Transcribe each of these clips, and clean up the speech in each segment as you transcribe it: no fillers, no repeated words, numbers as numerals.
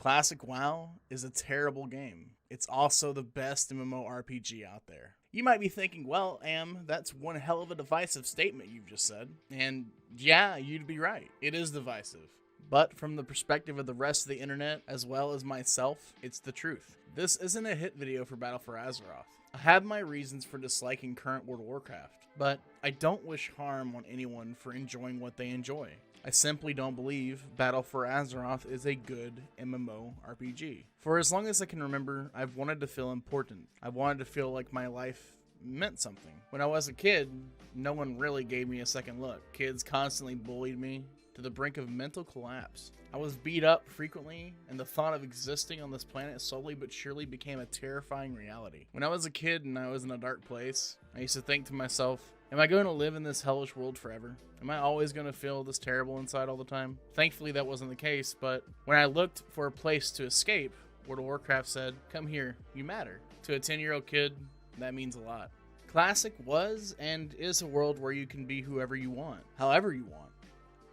Classic WoW is a terrible game. It's also the best MMORPG out there. You might be thinking, well, that's one hell of a divisive statement you've just said. And yeah, you'd be right. It is divisive. But from the perspective of the rest of the internet, as well as myself, it's the truth. This isn't a hit video for Battle for Azeroth. I have my reasons for disliking current World of Warcraft, but I don't wish harm on anyone for enjoying what they enjoy. I simply don't believe Battle for Azeroth is a good MMORPG. For as long as I can remember, I've wanted to feel important. I wanted to feel like my life meant something. When I was a kid, no one really gave me a second look. Kids constantly bullied me to the brink of mental collapse. I was beat up frequently, and the thought of existing on this planet slowly but surely became a terrifying reality. When I was a kid and I was in a dark place, I used to think to myself, am I going to live in this hellish world forever? Am I always going to feel this terrible inside all the time? Thankfully that wasn't the case, but when I looked for a place to escape, World of Warcraft said, come here, you matter. To a 10-year-old kid, that means a lot. Classic was and is a world where you can be whoever you want, however you want.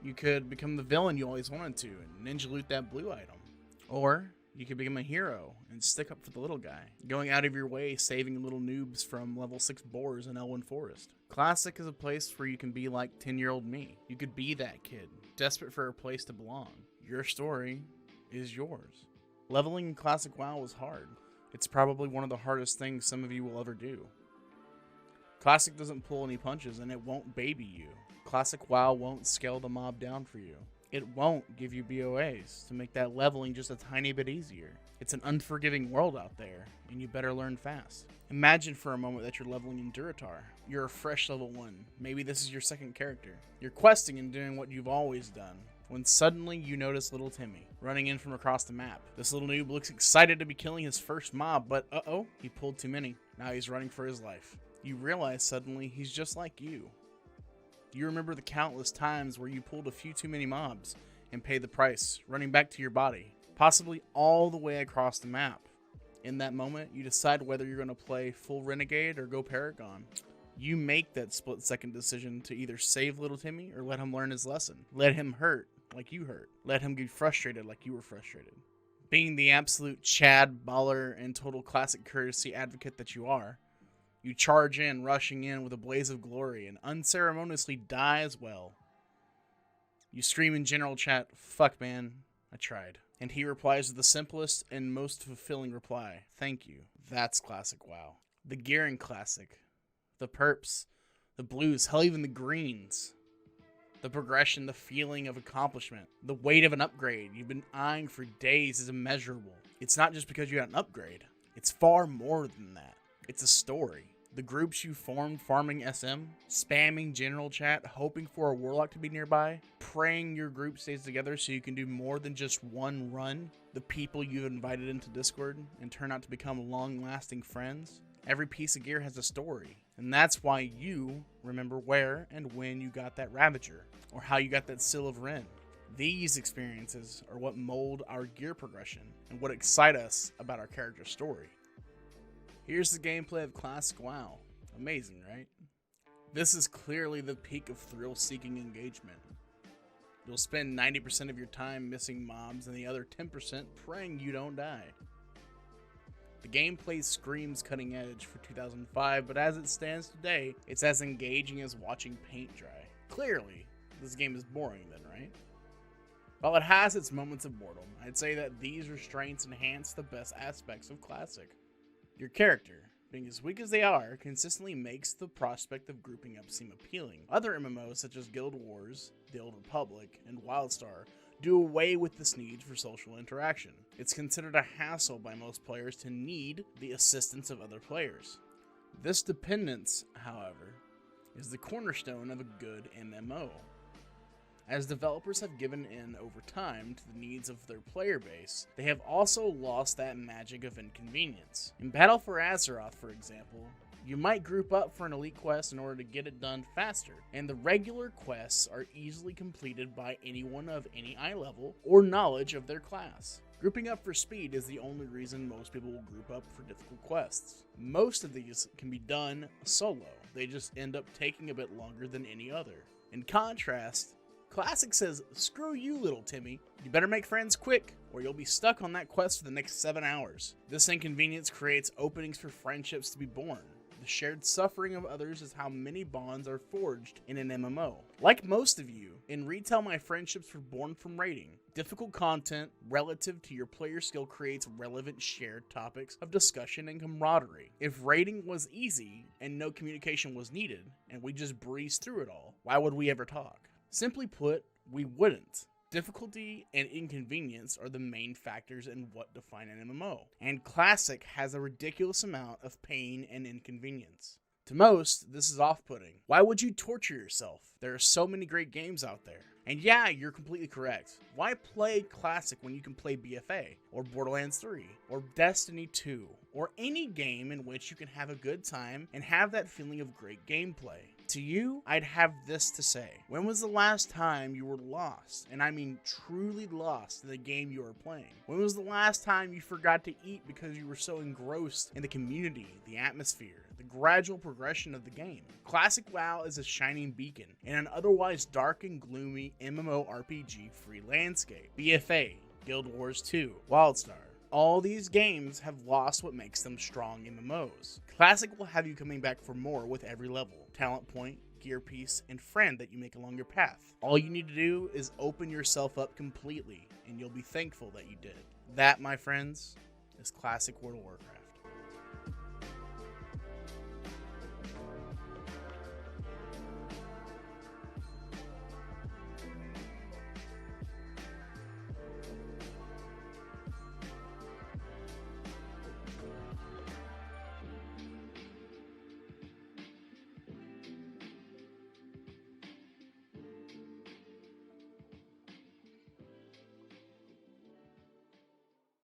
You could become the villain you always wanted to and ninja loot that blue item. Or you could become a hero and stick up for the little guy, going out of your way saving little noobs from level 6 boars in Elwyn Forest. Classic is a place where you can be like 10-year-old me. You could be that kid, desperate for a place to belong. Your story is yours. Leveling in Classic WoW was hard. It's probably one of the hardest things some of you will ever do. Classic doesn't pull any punches and it won't baby you. Classic WoW won't scale the mob down for you. It won't give you BOAs to make that leveling just a tiny bit easier. It's an unforgiving world out there, and you better learn fast. Imagine for a moment that you're leveling in Duratar. You're a fresh level 1. Maybe this is your second character. You're questing and doing what you've always done, when suddenly you notice little Timmy running in from across the map. This little noob looks excited to be killing his first mob, but uh-oh, he pulled too many. Now he's running for his life. You realize suddenly he's just like you. You remember the countless times where you pulled a few too many mobs and paid the price, running back to your body, possibly all the way across the map. In that moment, you decide whether you're going to play full Renegade or go Paragon. You make that split-second decision to either save little Timmy or let him learn his lesson. Let him hurt like you hurt. Let him get frustrated like you were frustrated. Being the absolute Chad, baller, and total classic courtesy advocate that you are, you charge in, rushing in with a blaze of glory, and unceremoniously die as well. You scream in general chat, fuck man, I tried. And he replies with the simplest and most fulfilling reply, thank you. That's Classic WoW. The gear in Classic, the perps, the blues, hell even the greens. The progression, the feeling of accomplishment, the weight of an upgrade you've been eyeing for days is immeasurable. It's not just because you got an upgrade. It's far more than that. It's a story. The groups you formed farming SM, spamming general chat, hoping for a warlock to be nearby, praying your group stays together so you can do more than just one run, the people you've invited into Discord and turn out to become long-lasting friends. Every piece of gear has a story, and that's why you remember where and when you got that Ravager, or how you got that Seal of Ren. These experiences are what mold our gear progression and what excite us about our character's story. Here's the gameplay of Classic WoW. Amazing, right? This is clearly the peak of thrill-seeking engagement. You'll spend 90% of your time missing mobs and the other 10% praying you don't die. The gameplay screams cutting edge for 2005, but as it stands today, it's as engaging as watching paint dry. Clearly, this game is boring then, right? While it has its moments of boredom, I'd say that these restraints enhance the best aspects of Classic. Your character, being as weak as they are, consistently makes the prospect of grouping up seem appealing. Other MMOs such as Guild Wars, The Old Republic, and WildStar do away with this need for social interaction. It's considered a hassle by most players to need the assistance of other players. This dependence, however, is the cornerstone of a good MMO. As developers have given in over time to the needs of their player base, they have also lost that magic of inconvenience. In Battle for Azeroth, for example, you might group up for an elite quest in order to get it done faster, and the regular quests are easily completed by anyone of any eye level or knowledge of their class. Grouping up for speed is the only reason most people will group up for difficult quests. Most of these can be done solo, they just end up taking a bit longer than any other. In contrast, Classic says, screw you, little Timmy. You better make friends quick, or you'll be stuck on that quest for the next 7 hours. This inconvenience creates openings for friendships to be born. The shared suffering of others is how many bonds are forged in an MMO. Like most of you, in retail my friendships were born from raiding. Difficult content relative to your player skill creates relevant shared topics of discussion and camaraderie. If raiding was easy and no communication was needed, and we just breezed through it all, why would we ever talk? Simply put, we wouldn't. Difficulty and inconvenience are the main factors in what define an MMO, and Classic has a ridiculous amount of pain and inconvenience. To most, this is off-putting. Why would you torture yourself? There are so many great games out there. And yeah, you're completely correct. Why play Classic when you can play BFA, or Borderlands 3, or Destiny 2, or any game in which you can have a good time and have that feeling of great gameplay? To you, I'd have this to say. When was the last time you were lost, and I mean truly lost, in the game you were playing? When was the last time you forgot to eat because you were so engrossed in the community, the atmosphere, the gradual progression of the game? Classic WoW is a shining beacon in an otherwise dark and gloomy MMORPG free landscape. BFA, Guild Wars 2, WildStar. All these games have lost what makes them strong MMOs. Classic will have you coming back for more with every level, talent point, gear piece, and friend that you make along your path. All you need to do is open yourself up completely, and you'll be thankful that you did. That, my friends, is Classic World of Warcraft.